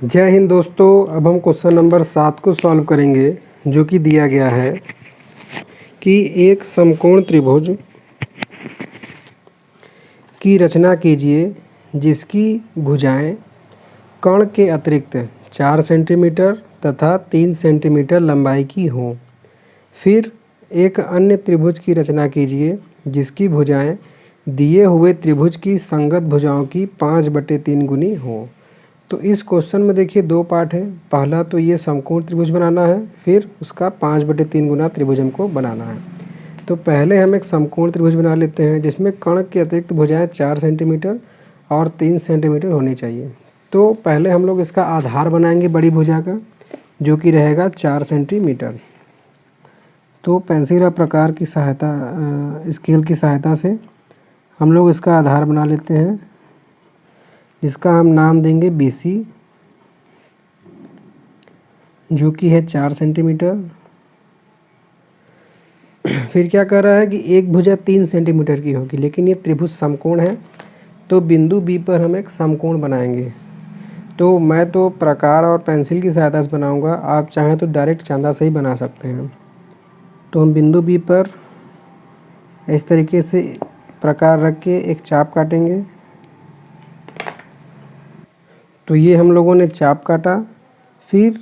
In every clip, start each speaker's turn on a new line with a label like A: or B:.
A: जय हिंद दोस्तों। अब हम क्वेश्चन नंबर 7 को सॉल्व करेंगे, जो कि दिया गया है कि एक समकोण त्रिभुज की रचना कीजिए जिसकी भुजाएं कर्ण के अतिरिक्त 4 सेंटीमीटर तथा 3 सेंटीमीटर लंबाई की हों। फिर एक अन्य त्रिभुज की रचना कीजिए जिसकी भुजाएं दिए हुए त्रिभुज की संगत भुजाओं की 5/3 गुनी हों। तो इस क्वेश्चन में देखिए दो पार्ट है। पहला तो ये समकोण त्रिभुज बनाना है, फिर उसका 5/3 गुना त्रिभुज हमको बनाना है। तो पहले हम एक समकोण त्रिभुज बना लेते हैं जिसमें कर्ण के अतिरिक्त भुजाएं 4 सेंटीमीटर और 3 सेंटीमीटर होनी चाहिए। तो पहले हम लोग इसका आधार बनाएंगे बड़ी भुजा का, जो कि रहेगा 4 सेंटीमीटर। तो पेंसिल और प्रकार की सहायता स्केल की सहायता से हम लोग इसका आधार बना लेते हैं, जिसका हम नाम देंगे BC, जो कि है 4 सेंटीमीटर। फिर क्या कर रहा है कि एक भुजा 3 सेंटीमीटर की होगी, लेकिन ये त्रिभुज समकोण है, तो बिंदु B पर हम एक समकोण बनाएंगे। तो मैं तो प्रकार और पेंसिल की सहायता से बनाऊंगा, आप चाहें तो डायरेक्ट चांदा से ही बना सकते हैं। तो हम बिंदु B पर इस तरीके से प्रकार रख के एक चाप काटेंगे। तो ये हम लोगों ने चाप काटा। फिर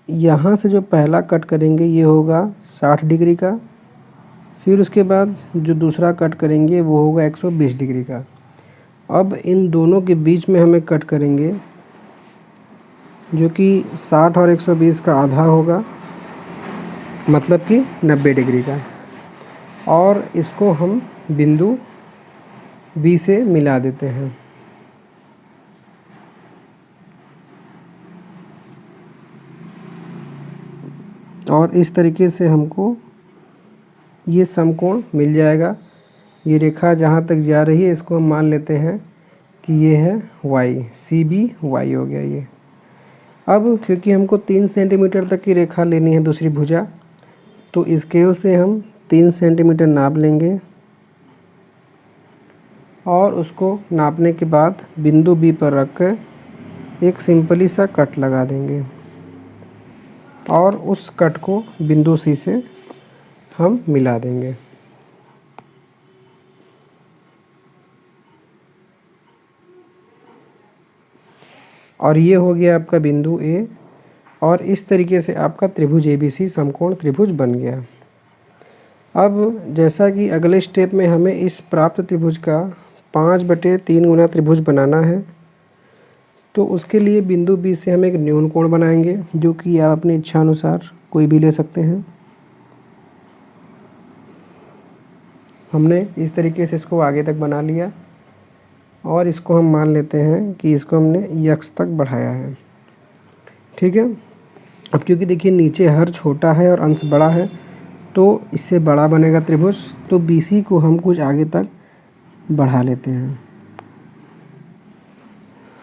A: यहाँ से जो पहला कट करेंगे ये होगा 60 डिग्री का। फिर उसके बाद जो दूसरा कट करेंगे वो होगा 120 डिग्री का। अब इन दोनों के बीच में हमें कट करेंगे, जो कि 60 और 120 का आधा होगा, मतलब कि 90 डिग्री का। और इसको हम बिंदु B से मिला देते हैं। और इस तरीके से हमको ये समकोण मिल जाएगा। ये रेखा जहाँ तक जा रही है इसको हम मान लेते हैं कि ये है Y, CBY हो गया ये। अब क्योंकि हमको 3 सेंटीमीटर तक की रेखा लेनी है दूसरी भुजा, तो स्केल से हम 3 सेंटीमीटर नाप लेंगे और उसको नापने के बाद बिंदु B पर रख कर एक सिंपली सा कट लगा देंगे और उस कट को बिंदु C से हम मिला देंगे। और ये हो गया आपका बिंदु A, और इस तरीके से आपका त्रिभुज ABC समकोण त्रिभुज बन गया। अब जैसा कि अगले स्टेप में हमें इस प्राप्त त्रिभुज का 5/3 गुना त्रिभुज बनाना है, तो उसके लिए बिंदु B से हम एक न्यून कोण बनाएंगे, जो कि आप अपनी इच्छा अनुसार कोई भी ले सकते हैं। हमने इस तरीके से इसको आगे तक बना लिया और इसको हम मान लेते हैं कि इसको हमने x तक बढ़ाया है। ठीक है। अब क्योंकि देखिए नीचे हर छोटा है और अंश बड़ा है, तो इससे बड़ा बनेगा त्रिभुज, तो BC को हम कुछ आगे तक बढ़ा लेते हैं।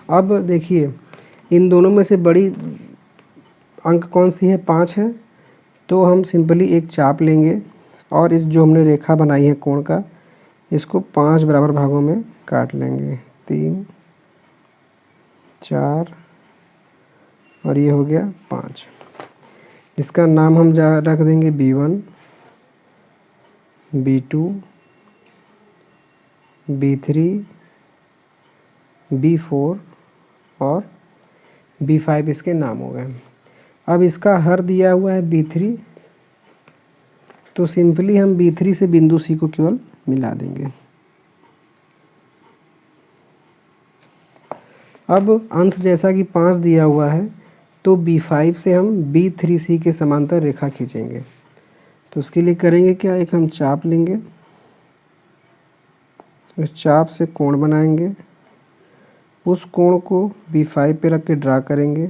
A: अब देखिए इन दोनों में से बड़ी अंक कौन सी है? 5 है। तो हम सिंपली एक चाप लेंगे और इस जो हमने रेखा बनाई है कोण का, इसको 5 बराबर भागों में काट लेंगे। 3, 4 और ये हो गया 5। इसका नाम हम रख देंगे B1, B2, B3, B4 और B5 इसके नाम हो गए। अब इसका हर दिया हुआ है B3, तो सिंपली हम B3 से बिंदु C को केवल मिला देंगे। अब अंश जैसा कि 5 दिया हुआ है, तो B5 से हम B3C के समांतर रेखा खींचेंगे। तो उसके लिए करेंगे क्या, एक हम चाप लेंगे, उस चाप से कोण बनाएंगे, उस कोण को B5 पे रख के ड्रा करेंगे।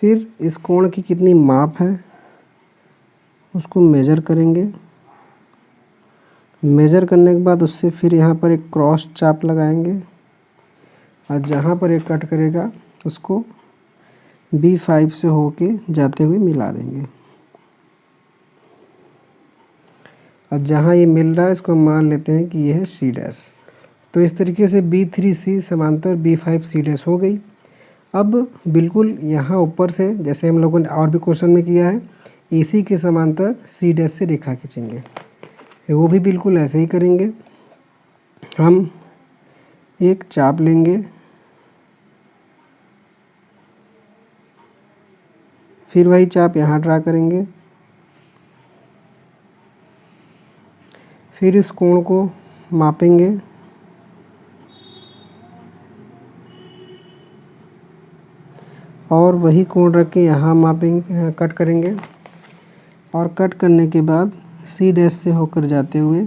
A: फिर इस कोण की कितनी माप है उसको मेजर करेंगे। मेजर करने के बाद उससे फिर यहाँ पर एक क्रॉस चाप लगाएंगे और जहाँ पर एक कट करेगा उसको B5 से होके जाते हुए मिला देंगे। और जहाँ ये मिल रहा है इसको मान लेते हैं कि ये है C'। तो इस तरीके से B3C समांतर B5C' हो गई। अब बिल्कुल यहाँ ऊपर से जैसे हम लोगों ने और भी क्वेश्चन में किया है, AC के समांतर C डैश से रेखा खींचेंगे, वो भी बिल्कुल ऐसे ही करेंगे। हम एक चाप लेंगे, फिर वही चाप यहाँ ड्रा करेंगे, फिर इस कोण को मापेंगे, और वही कोण रख के यहाँ मापेंगे, कट करेंगे, और कट करने के बाद C डैश से होकर जाते हुए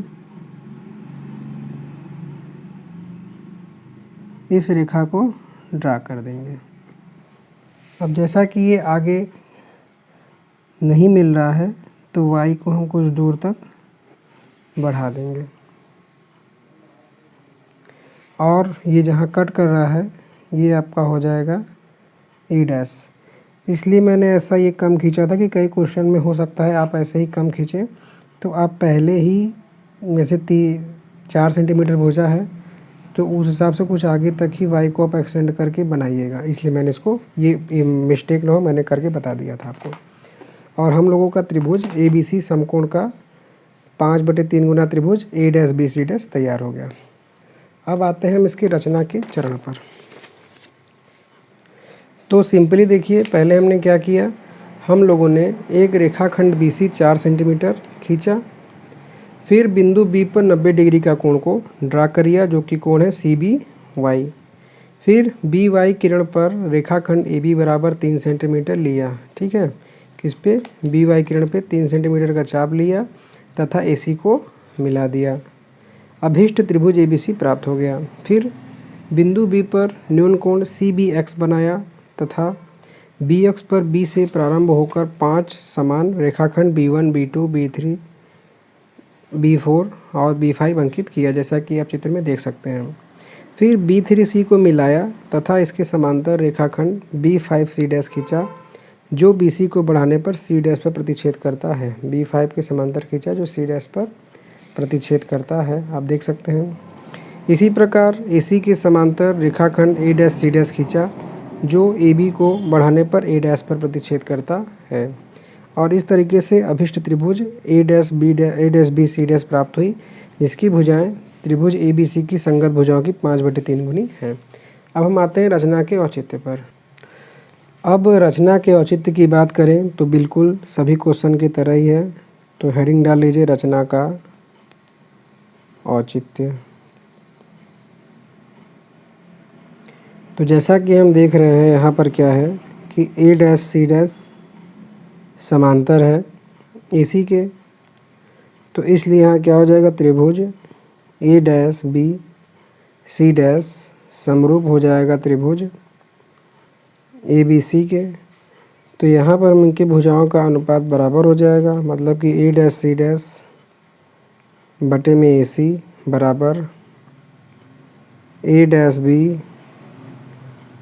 A: इस रेखा को ड्रा कर देंगे। अब जैसा कि ये आगे नहीं मिल रहा है तो y को हम कुछ दूर तक बढ़ा देंगे, और ये जहाँ कट कर रहा है ये आपका हो जाएगा E डैश। इसलिए मैंने ऐसा ये कम खींचा था कि कई क्वेश्चन में हो सकता है आप ऐसे ही कम खींचें, तो आप पहले ही वैसे 4 सेंटीमीटर भुजा है तो उस हिसाब से कुछ आगे तक ही y को आप एक्सटेंड करके बनाइएगा। इसलिए मैंने इसको ये मिस्टेक ना हो, मैंने करके बता दिया था आपको। और हम लोगों का त्रिभुज ABC समकोण का 5/3 गुना त्रिभुज A dash B C dash तैयार हो गया। अब आते हैं हम इसकी रचना के चरण पर। तो सिंपली देखिए, पहले हमने क्या किया, हम लोगों ने एक रेखाखंड BC 4 सेंटीमीटर खींचा, फिर बिंदु B पर 90 डिग्री का कोण को ड्रा करिया जो कि कोण है CBY। फिर BY किरण पर रेखाखंड AB बराबर 3 सेंटीमीटर लिया, ठीक है, किस पे, BY किरण पे 3 सेंटीमीटर का चाप लिया तथा AC को मिला दिया। अभीष्ट त्रिभुज ABC प्राप्त हो गया। फिर बिंदु B पर न्यून कोण CBX बनाया तथा BX पर B से प्रारंभ होकर 5 समान रेखाखंड B1, B2, B3, B4 और B5 अंकित किया, जैसा कि आप चित्र में देख सकते हैं। फिर B3C को मिलाया तथा इसके समांतर रेखाखंड B5C डैश खींचा जो BC को बढ़ाने पर C डैश पर प्रतिच्छेद करता है। B5 के समांतर खींचा जो C डैश पर प्रतिच्छेद करता है, आप देख सकते हैं। इसी प्रकार AC के समांतर रेखाखंड A डैश C डैश खींचा जो AB को बढ़ाने पर A डैश पर प्रतिच्छेद करता है, और इस तरीके से अभिष्ट त्रिभुज A dash B C dash प्राप्त हुई, जिसकी भुजाएं त्रिभुज ABC की संगत भुजाओं की 5/3 गुनी हैं। अब हम आते हैं रचना के औचित्य पर। अब रचना के औचित्य की बात करें तो बिल्कुल सभी क्वेश्चन की तरह ही है, तो हेडिंग डाल लीजिए रचना का औचित्य। तो जैसा कि हम देख रहे हैं यहाँ पर क्या है कि A डैश C डैश समांतर है AC के, तो इसलिए यहाँ क्या हो जाएगा, त्रिभुज A dash B C dash समरूप हो जाएगा त्रिभुज ABC के। तो यहाँ पर हम इनके भुजाओं का अनुपात बराबर हो जाएगा, मतलब कि A डैश C डैश बटे में AC बराबर A डैश B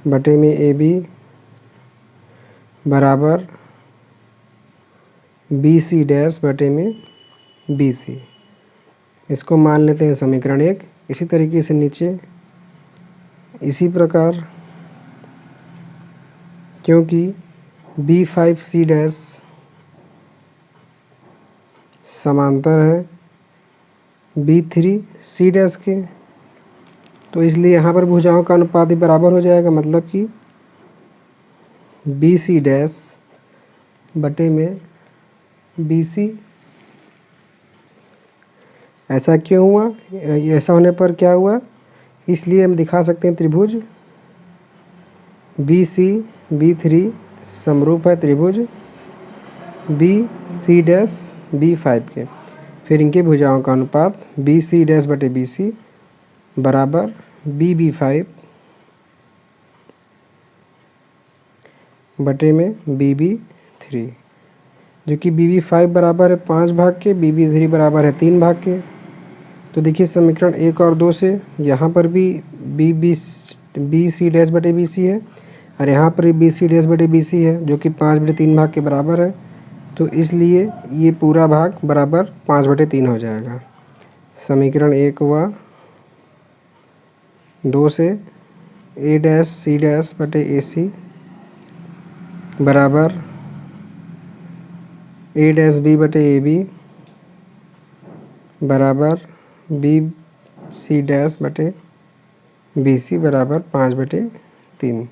A: बटे में AB बराबर BC डैश बटे में BC। इसको मान लेते हैं समीकरण 1। इसी तरीके से नीचे इसी प्रकार, क्योंकि B5C डैश समांतर है B3C डैश के, तो इसलिए यहाँ पर भुजाओं का अनुपात भी बराबर हो जाएगा, मतलब कि BC डैश बटे में BC। ऐसा क्यों हुआ, ऐसा होने पर क्या हुआ, इसलिए हम दिखा सकते हैं त्रिभुज BC B3 समरूप है त्रिभुज BC डैश B5 के। फिर इनके भुजाओं का अनुपात BC डैश बटे BC बराबर BB5 बटे में BB3, जो कि BB5 बराबर है 5 भाग के, BB3 बराबर है 3 भाग के। तो देखिए समीकरण 1 और 2 से यहाँ पर भी BC डैश बटे BC है और यहाँ पर भी BC डैश बटे BC है, जो कि 5/3 भाग के बराबर है। तो इसलिए ये पूरा भाग बराबर 5/3 हो जाएगा। समीकरण 1 हुआ 2 से ए डैश सी डैश बटे ए सी बराबर ए डैश बी बटे ए बी बराबर बी सी डैश बटे बी सी बराबर 5/3।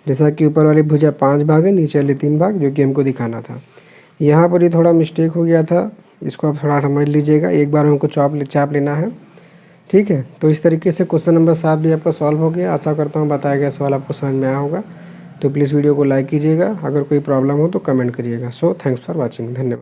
A: जैसा कि ऊपर वाली भुजा 5 भाग है, नीचे वाले 3 भाग, जो कि हमको दिखाना था। यहाँ पर ही थोड़ा मिस्टेक हो गया था, इसको आप थोड़ा समझ लीजिएगा। एक बार हमको चाप लेना है, ठीक है। तो इस तरीके से क्वेश्चन नंबर 7 भी आपका सॉल्व हो गया। आशा करता हूँ बताया गया सवाल आपको समझ में आया होगा। तो प्लीज़ वीडियो को लाइक कीजिएगा, अगर कोई प्रॉब्लम हो तो कमेंट करिएगा। सो थैंक्स फॉर वॉचिंग, धन्यवाद।